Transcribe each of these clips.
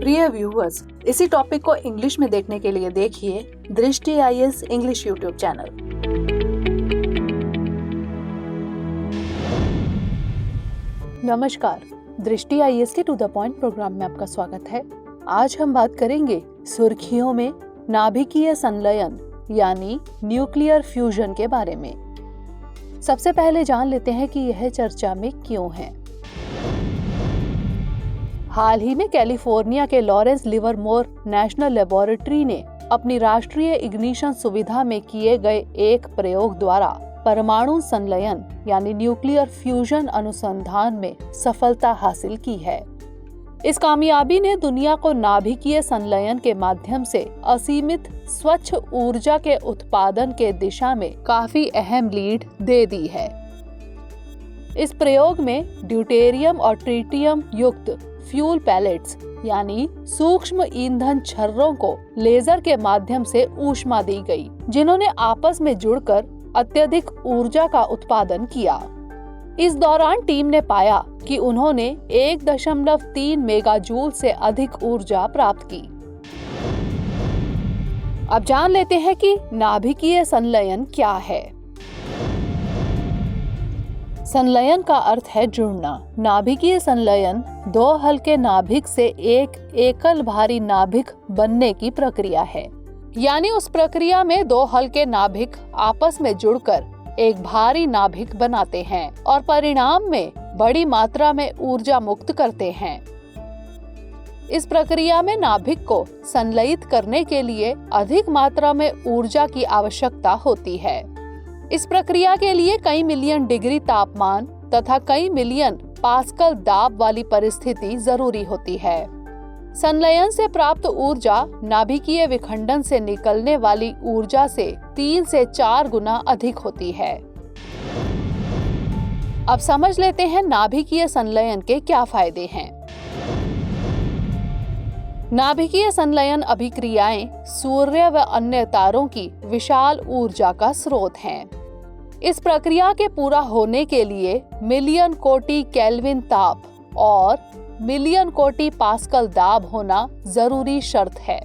प्रिय व्यूअर्स, इसी टॉपिक को इंग्लिश में देखने के लिए देखिए दृष्टि IAS इंग्लिश यूट्यूब चैनल। नमस्कार, दृष्टि IAS के टू द पॉइंट प्रोग्राम में आपका स्वागत है। आज हम बात करेंगे सुर्खियों में नाभिकीय संलयन यानी न्यूक्लियर फ्यूजन के बारे में। सबसे पहले जान लेते हैं कि यह चर्चा में क्यों है। हाल ही में कैलिफोर्निया के लॉरेंस लिवरमोर नेशनल लेबोरेटरी ने अपनी राष्ट्रीय इग्निशन सुविधा में किए गए एक प्रयोग द्वारा परमाणु संलयन यानी न्यूक्लियर फ्यूजन अनुसंधान में सफलता हासिल की है। इस कामयाबी ने दुनिया को नाभिकीय संलयन के माध्यम से असीमित स्वच्छ ऊर्जा के उत्पादन के दिशा में काफी अहम लीड दे दी है। इस प्रयोग में ड्यूटेरियम और ट्रिटियम युक्त फ्यूल पैलेट्स यानी सूक्ष्म ईंधन छर्रों को लेजर के माध्यम से ऊष्मा दी गई, जिन्होंने आपस में जुड़कर अत्यधिक ऊर्जा का उत्पादन किया। इस दौरान टीम ने पाया कि उन्होंने 1.3 मेगाजूल से अधिक ऊर्जा प्राप्त की। अब जान लेते हैं कि नाभिकीय संलयन क्या है। संलयन का अर्थ है जुड़ना। नाभिकीय संलयन दो हल्के नाभिक से एक एकल भारी नाभिक बनने की प्रक्रिया है, यानी उस प्रक्रिया में दो हल्के नाभिक आपस में जुड़कर एक भारी नाभिक बनाते हैं और परिणाम में बड़ी मात्रा में ऊर्जा मुक्त करते हैं। इस प्रक्रिया में नाभिक को संलयित करने के लिए अधिक मात्रा में ऊर्जा की आवश्यकता होती है। इस प्रक्रिया के लिए कई मिलियन डिग्री तापमान तथा कई मिलियन पास्कल दाब वाली परिस्थिति जरूरी होती है। संलयन से प्राप्त ऊर्जा नाभिकीय विखंडन से निकलने वाली ऊर्जा से 3 से 4 गुना अधिक होती है। अब समझ लेते हैं नाभिकीय संलयन के क्या फायदे हैं। नाभिकीय संलयन अभिक्रियाएं सूर्य व अन्य तारों की विशाल ऊर्जा का स्रोत हैं। इस प्रक्रिया के पूरा होने के लिए मिलियन कोटि केल्विन ताप और मिलियन कोटि पास्कल दाब होना जरूरी शर्त है।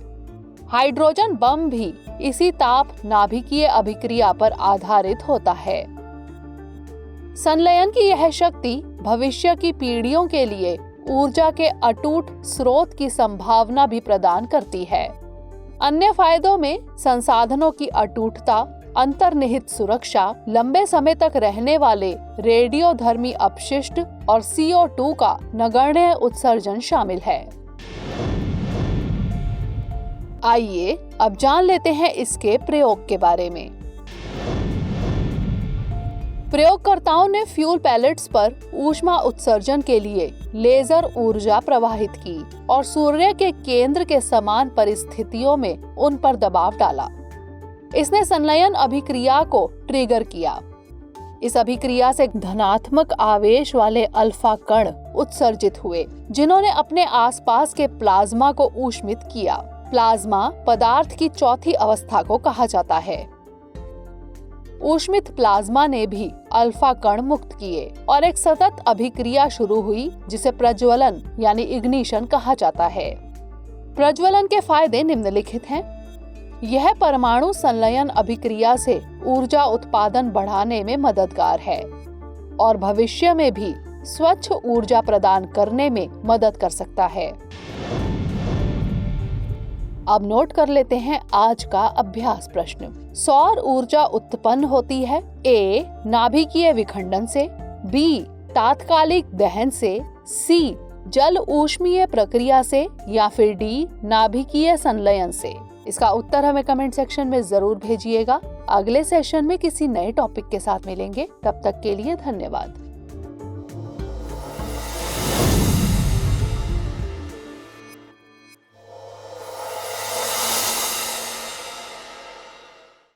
हाइड्रोजन बम भी इसी ताप नाभिकीय अभिक्रिया पर आधारित होता है। संलयन की यह शक्ति भविष्य की पीढ़ियों के लिए ऊर्जा के अटूट स्रोत की संभावना भी प्रदान करती है। अन्य फायदों में संसाधनों की अटूटता, अंतर्निहित सुरक्षा, लंबे समय तक रहने वाले रेडियोधर्मी अपशिष्ट और CO2 का नगण्य उत्सर्जन शामिल है। आइए अब जान लेते हैं इसके प्रयोग के बारे में। प्रयोगकर्ताओं ने फ्यूल पैलेट्स पर ऊष्मा उत्सर्जन के लिए लेजर ऊर्जा प्रवाहित की और सूर्य के केंद्र के समान परिस्थितियों में उन पर दबाव डाला। इसने संलयन अभिक्रिया को ट्रिगर किया। इस अभिक्रिया से धनात्मक आवेश वाले अल्फा कण उत्सर्जित हुए, जिन्होंने अपने आसपास के प्लाज्मा को ऊष्मित किया। प्लाज्मा पदार्थ की चौथी अवस्था को कहा जाता है। ऊष्मित प्लाज्मा ने भी अल्फा कण मुक्त किए और एक सतत अभिक्रिया शुरू हुई, जिसे प्रज्वलन यानी इग्निशन कहा जाता है। प्रज्वलन के फायदे निम्नलिखित हैं। यह परमाणु संलयन अभिक्रिया से ऊर्जा उत्पादन बढ़ाने में मददगार है और भविष्य में भी स्वच्छ ऊर्जा प्रदान करने में मदद कर सकता है। अब नोट कर लेते हैं आज का अभ्यास प्रश्न। सौर ऊर्जा उत्पन्न होती है A. नाभिकीय विखंडन से, B. तात्कालिक दहन से, C. जल ऊष्मीय प्रक्रिया से या फिर D. नाभिकीय संलयन से। इसका उत्तर हमें कमेंट सेक्शन में जरूर भेजिएगा। अगले सेशन में किसी नए टॉपिक के साथ मिलेंगे। तब तक के लिए धन्यवाद।